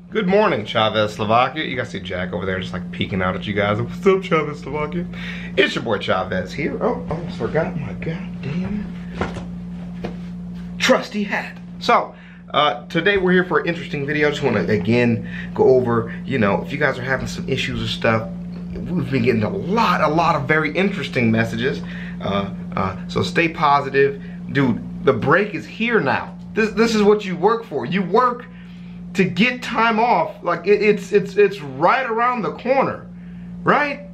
Good morning, ChavezzSlovakia. You guys see Jack over there just like peeking out at you guys. What's up, ChavezzSlovakia? It's your boy Chavez here. Oh, almost forgot my goddamn trusty hat. So, today we're here for an interesting video. Just want to again go over, you know, if you guys are having some issues or stuff. We've been getting a lot of very interesting messages. So stay positive. Dude, the break is here now. This is what you work for. You work to get time off. Like it's right around the corner, right?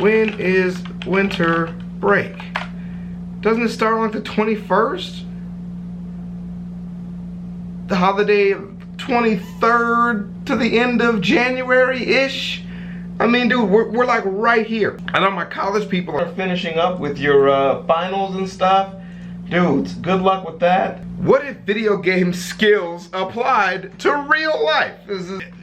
When is winter break? Doesn't it start on like the 21st? The holiday of 23rd to the end of January-ish? I mean, dude, we're like right here. I know my college people are finishing up with your finals and stuff. Dudes, good luck with that. What if video game skills applied to real life?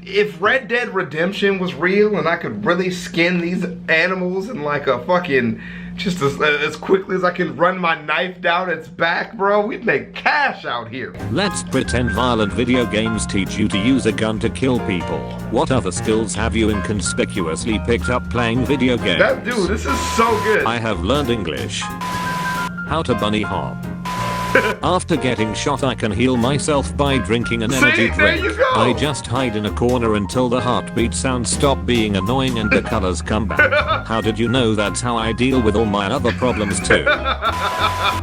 If Red Dead Redemption was real and I could really skin these animals in like a fucking, just as quickly as I can run my knife down its back, bro, we'd make cash out here. Let's pretend violent video games teach you to use a gun to kill people. What other skills have you inconspicuously picked up playing video games? Dude, this is so good. I have learned English. How to bunny hop. After getting shot, I can heal myself by drinking an energy drink. There you go. I just hide in a corner until the heartbeat sounds stop being annoying and the colors come back. How did you know that's how I deal with all my other problems too?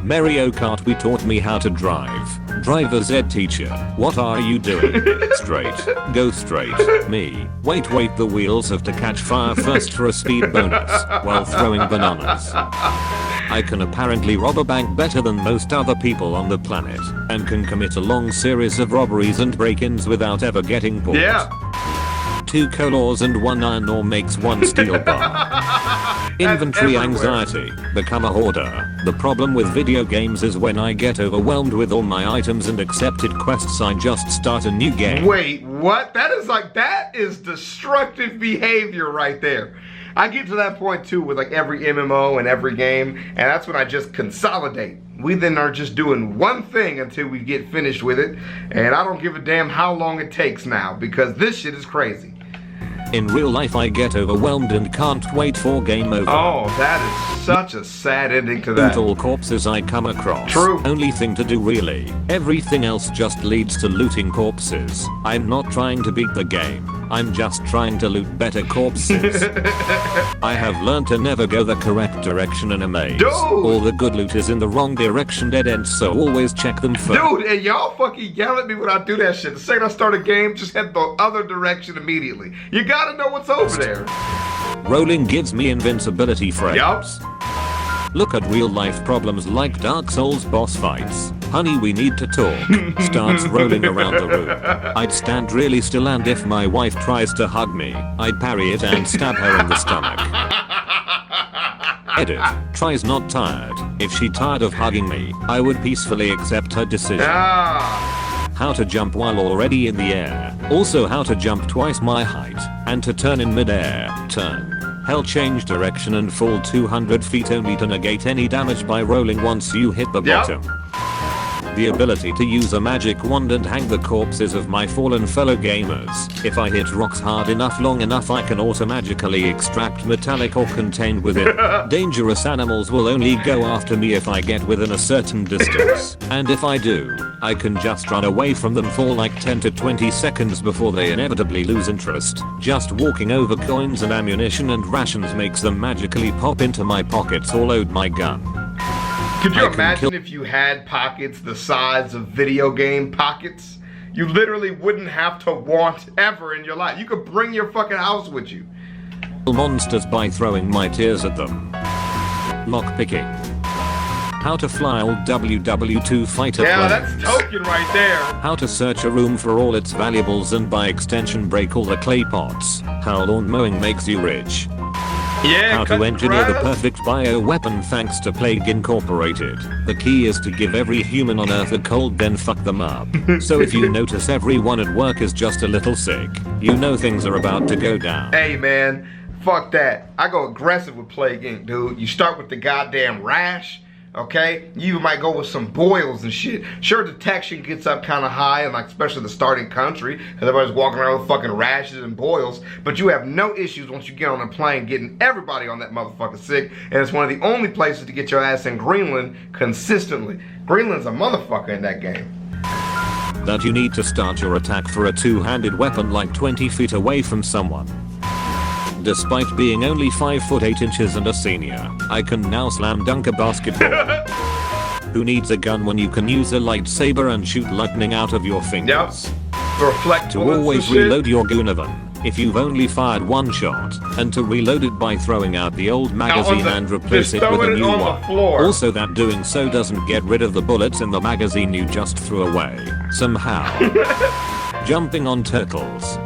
Mario Kart, we taught me how to drive. Driver's ed teacher, what are you doing? Straight. Go straight. Me. Wait, the wheels have to catch fire first for a speed bonus while throwing bananas. I can apparently rob a bank better than most other people on the planet, and can commit a long series of robberies and break-ins without ever getting caught. Yeah. 2 colors and 1 iron ore makes 1 steel bar. Inventory anxiety, become a hoarder. The problem with video games is when I get overwhelmed with all my items and accepted quests, I just start a new game. Wait, what? That is destructive behavior right there. I get to that point too with like every MMO and every game, and that's when I just consolidate. We then are just doing one thing until we get finished with it, and I don't give a damn how long it takes now, because this shit is crazy. In real life, I get overwhelmed and can't wait for game over. Oh, that is such a sad ending to that. Loot all corpses I come across. True. Only thing to do really. Everything else just leads to looting corpses. I'm not trying to beat the game. I'm just trying to loot better corpses. I have learned to never go the correct direction in a maze. Dude! All the good loot is in the wrong direction, dead ends, so always check them first. Dude, and y'all fucking yell at me when I do that shit. The second I start a game, just head the other direction immediately. You gotta know what's over there. Rolling gives me invincibility frames. Yup. Look at real life problems like Dark Souls boss fights. Honey, we need to talk. Starts rolling around the room. I'd stand really still, and if my wife tries to hug me, I'd parry it and stab her in the stomach. Edit. Tries not tired. If she tired of hugging me, I would peacefully accept her decision. How to jump while already in the air. Also how to jump twice my height, and to turn in midair. Turn. Hell, change direction and fall 200 feet only to negate any damage by rolling once you hit the bottom. The ability to use a magic wand and hang the corpses of my fallen fellow gamers. If I hit rocks hard enough long enough, I can automatically extract metallic ore contained within. Dangerous animals will only go after me if I get within a certain distance. And if I do, I can just run away from them for like 10 to 20 seconds before they inevitably lose interest. Just walking over coins and ammunition and rations makes them magically pop into my pockets or load my gun. Could you imagine if you had pockets the size of video game pockets? You literally wouldn't have to want ever in your life. You could bring your fucking house with you. Monsters by throwing my tears at them. Lockpicking. How to fly old WW2 fighter planes. Yeah, that's token right there. How to search a room for all its valuables and by extension break all the clay pots. How lawn mowing makes you rich. Yeah, how to engineer the perfect bioweapon thanks to Plague Incorporated. The key is to give every human on Earth a cold, then fuck them up. So if you notice everyone at work is just a little sick, you know things are about to go down. Hey man, fuck that. I go aggressive with Plague Inc, dude. You start with the goddamn rash, okay? You might go with some boils and shit. Sure, detection gets up kind of high, and like especially the starting country, because everybody's walking around with fucking rashes and boils, but you have no issues once you get on a plane getting everybody on that motherfucker sick, and it's one of the only places to get your ass in Greenland consistently. Greenland's a motherfucker in that game. That you need to start your attack for a two-handed weapon like 20 feet away from someone. Despite being only 5 foot 8 inches and a senior, I can now slam dunk a basketball. Who needs a gun when you can use a lightsaber and shoot lightning out of your fingers? To reflect to always reload your Gunavan if you've only fired one shot, and to reload it by throwing out the old magazine and replace it with a new one. Also that doing so doesn't get rid of the bullets in the magazine you just threw away. Somehow. Jumping on turtles.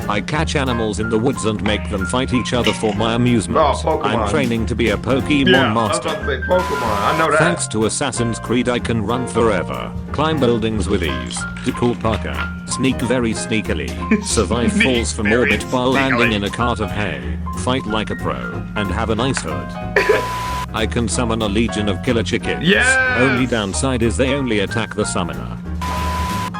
I catch animals in the woods and make them fight each other for my amusement. I'm training to be a Pokemon master. I was about to say Pokemon. I know that. Thanks to Assassin's Creed I can run forever, climb buildings with ease, do cool parkour, sneak very sneakily, survive falls from orbit while landing in a cart of hay, fight like a pro, and have a nice hood. I can summon a legion of killer chickens. Yes! Only downside is they only attack the summoner.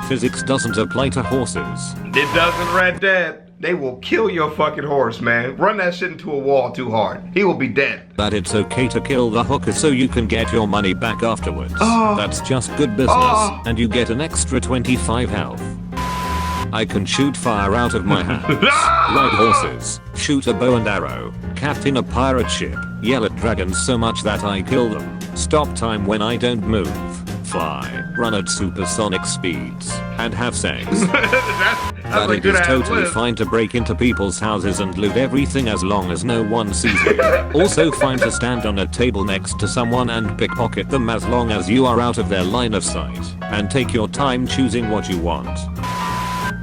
Physics doesn't apply to horses. It doesn't, Red Dead. They will kill your fucking horse, man. Run that shit into a wall too hard. He will be dead. That it's okay to kill the hooker so you can get your money back afterwards. That's just good business. And you get an extra 25 health. I can shoot fire out of my hands, ride horses, shoot a bow and arrow, captain a pirate ship, yell at dragons so much that I kill them, stop time when I don't move, fly, run at supersonic speeds, and have sex. That it is totally fine to break into people's houses and loot everything as long as no one sees you. Also fine to stand on a table next to someone and pickpocket them as long as you are out of their line of sight, and take your time choosing what you want.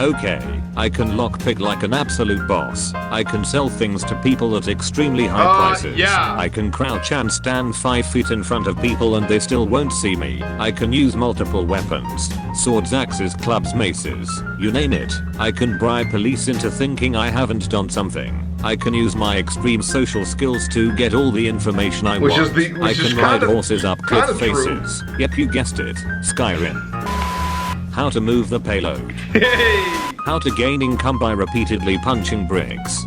Okay, I can lockpick like an absolute boss. I can sell things to people at extremely high prices. I can crouch and stand 5 feet in front of people and they still won't see me. I can use multiple weapons. Swords, axes, clubs, maces. You name it. I can bribe police into thinking I haven't done something. I can use my extreme social skills to get all the information I want. I can ride horses up cliff faces. Yep, you guessed it. Skyrim. How to move the payload. How to gain income by repeatedly punching bricks.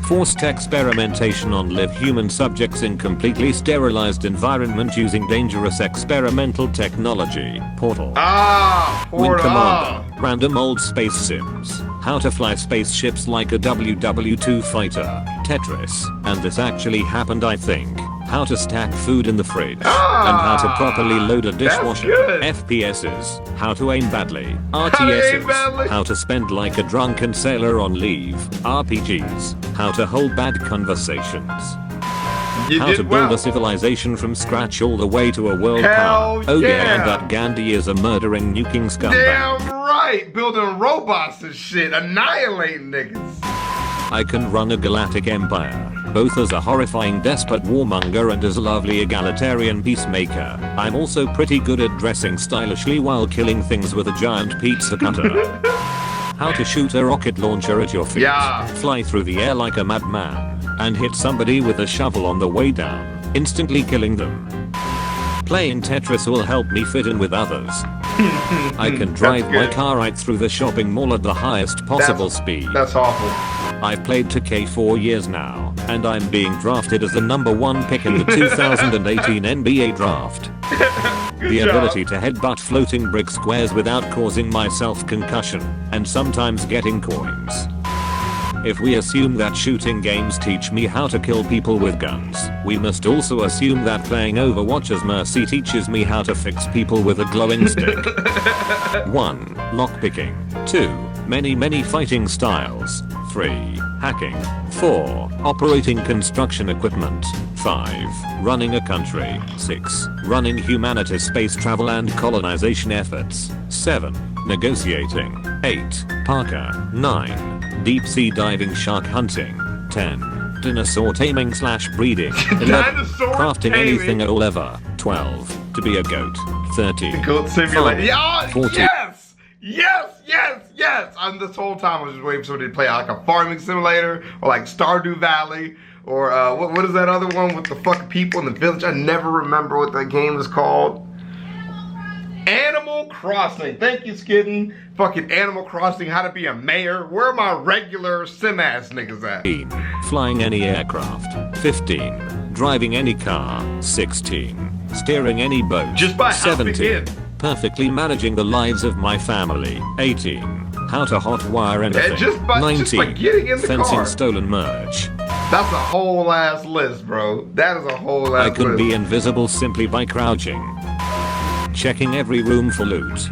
Forced experimentation on live human subjects in completely sterilized environment using dangerous experimental technology. Portal. Wing Commander. Random old space sims. How to fly spaceships like a WW2 fighter. Tetris. And this actually happened, I think. How to stack food in the fridge, and how to properly load a dishwasher. FPSs, how to aim badly. RTSs, how to spend like a drunken sailor on leave. RPGs, how to hold bad conversations. How to build a civilization from scratch all the way to a world power. Oh yeah, and that Gandhi is a murdering nuking scumbag. Damn right, building robots and shit, annihilating niggas. I can run a galactic empire, both as a horrifying despot warmonger and as a lovely egalitarian peacemaker. I'm also pretty good at dressing stylishly while killing things with a giant pizza cutter. How to shoot a rocket launcher at your feet, fly through the air like a madman, and hit somebody with a shovel on the way down, instantly killing them. Playing Tetris will help me fit in with others. I can drive my car right through the shopping mall at the highest possible speed. That's awful. I've played 2K 4 years now, and I'm being drafted as the #1 pick in the 2018 NBA draft. The ability to headbutt floating brick squares without causing myself concussion, and sometimes getting coins. If we assume that shooting games teach me how to kill people with guns, we must also assume that playing Overwatch as Mercy teaches me how to fix people with a glowing stick. 1. Lockpicking. 2. Many fighting styles. 3. Hacking. 4. Operating construction equipment. 5. Running a country. 6. Running humanities space travel and colonization efforts. 7. Negotiating. 8. Parkour. 9. Deep sea diving, shark hunting. 10. Dinosaur taming / breeding. 11. Crafting anything at all ever. 12. To be a goat. 13. Goat simulator. 14. Yes! And this whole time I was just waiting for somebody to play like a farming simulator or like Stardew Valley Or what is that other one with the fucking people in the village? I never remember what that game is called. Animal Crossing. Thank you, Skidden. Fucking Animal Crossing, how to be a mayor. Where are my regular sim-ass niggas at? 15. Flying any aircraft. 15. Driving any car. 16. Steering any boat. Just by 17. Perfectly managing the lives of my family. 18. How to hotwire anything. Just by 19. getting in the Fencing car. stolen merch. That's a whole ass list, bro. That is a whole ass I list. can be invisible simply by crouching. Checking every room for loot.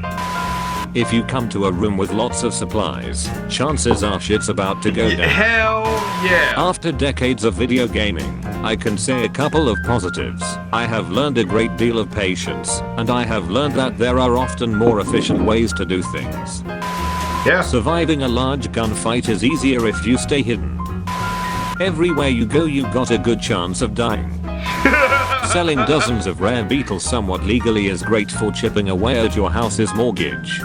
If you come to a room with lots of supplies, chances are shit's about to go down. Hell yeah. After decades of video gaming, I can say a couple of positives. I have learned a great deal of patience, and I have learned that there are often more efficient ways to do things. Yeah. Surviving a large gunfight is easier if you stay hidden. Everywhere you go you got a good chance of dying. Selling dozens of rare beetles somewhat legally is great for chipping away at your house's mortgage.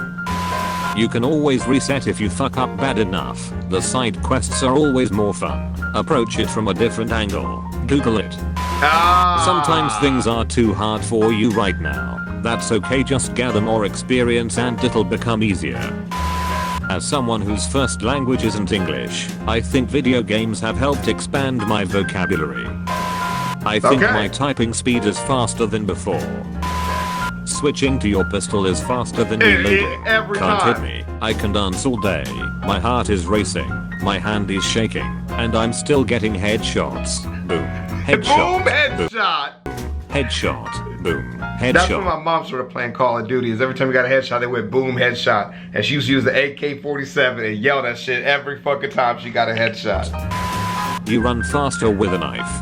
You can always reset if you fuck up bad enough. The side quests are always more fun. Approach it from a different angle. Google it. Sometimes things are too hard for you right now. That's okay, just gather more experience and it'll become easier. As someone whose first language isn't English, I think video games have helped expand my vocabulary. I think my typing speed is faster than before. Switching to your pistol is faster than reloading. Can't hit me. I can dance all day. My heart is racing. My hand is shaking. And I'm still getting headshots. Boom. Headshot. Boom, headshot. Headshot. Boom. Headshot. That's when my mom started playing Call of Duty. Is every time we got a headshot, they went boom, headshot. And she used to use the AK-47 and yell that shit every fucking time she got a headshot. You run faster with a knife.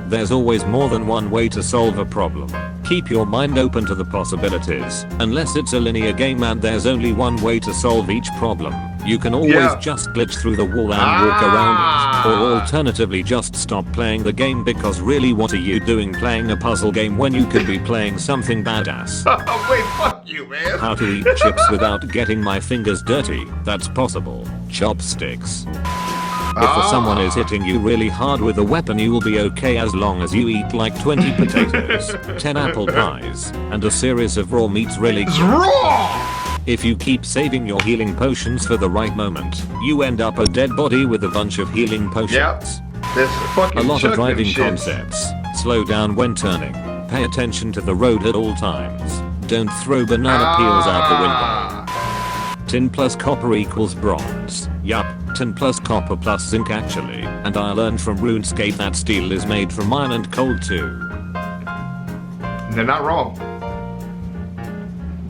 There's always more than one way to solve a problem. Keep your mind open to the possibilities. Unless it's a linear game and there's only one way to solve each problem, you can always just glitch through the wall and walk around it. Or alternatively just stop playing the game, because really what are you doing playing a puzzle game when you could be playing something badass? Wait, fuck you, man. How to eat chips without getting my fingers dirty? That's possible. Chopsticks. If someone is hitting you really hard with a weapon, you will be okay as long as you eat like 20 potatoes, 10 apple pies, and a series of raw meats really quick. Raw! If you keep saving your healing potions for the right moment, you end up a dead body with a bunch of healing potions. Yep. This fucking a lot of driving shits. concepts. Slow down when turning. Pay attention to the road at all times. Don't throw banana peels out the window. Tin plus copper equals bronze. Yup, tin plus copper plus zinc actually. And I learned from RuneScape that steel is made from iron and coal too. They're not wrong.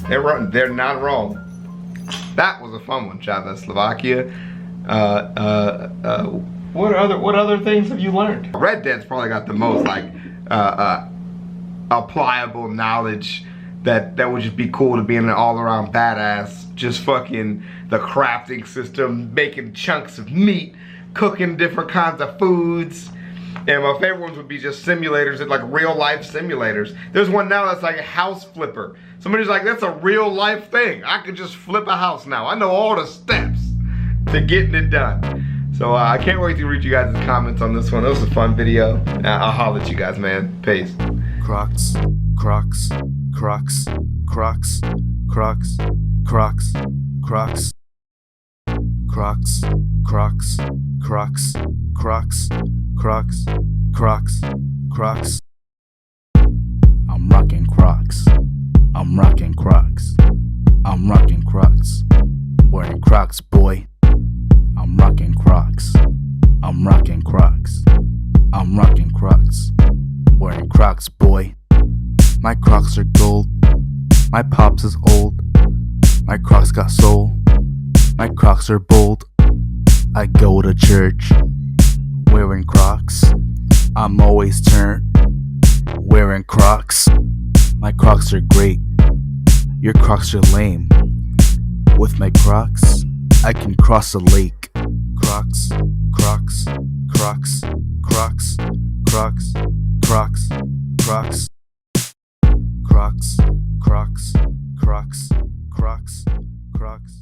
They're not wrong. That was a fun one, ChavezzSlovakia. What other things have you learned? Red Dead's probably got the most like applicable knowledge that would just be cool to be an all-around badass. Just fucking the crafting system, making chunks of meat, cooking different kinds of foods. And my favorite ones would be just simulators, like real life simulators. There's one now that's like a house flipper. Somebody's like, that's a real life thing. I could just flip a house now. I know all the steps to getting it done. So I can't wait to read you guys' comments on this one. It was a fun video. I'll holler at you guys, man. Peace. Crocs, Crocs, Crocs, Crocs, Crocs, Crocs, Crocs, Crocs, Crocs, Crocs, Crocs, Crocs, Crocs, Crocs. I'm rocking Crocs. I'm rocking Crocs. I'm rocking Crocs. Wearing Crocs, boy. I'm rocking Crocs. I'm rocking Crocs. I'm rocking Crocs. Wearing Crocs, boy. My Crocs are gold. My pops is old. My Crocs got soul. My Crocs are bold. I go to church wearing Crocs. I'm always turned wearing Crocs. My Crocs are great. Your Crocs are lame. With my Crocs, I can cross a lake. Crocs, Crocs, Crocs, Crocs, Crocs, Crocs, Crocs, Crocs, Crocs, Crocs, Crocs, Crocs.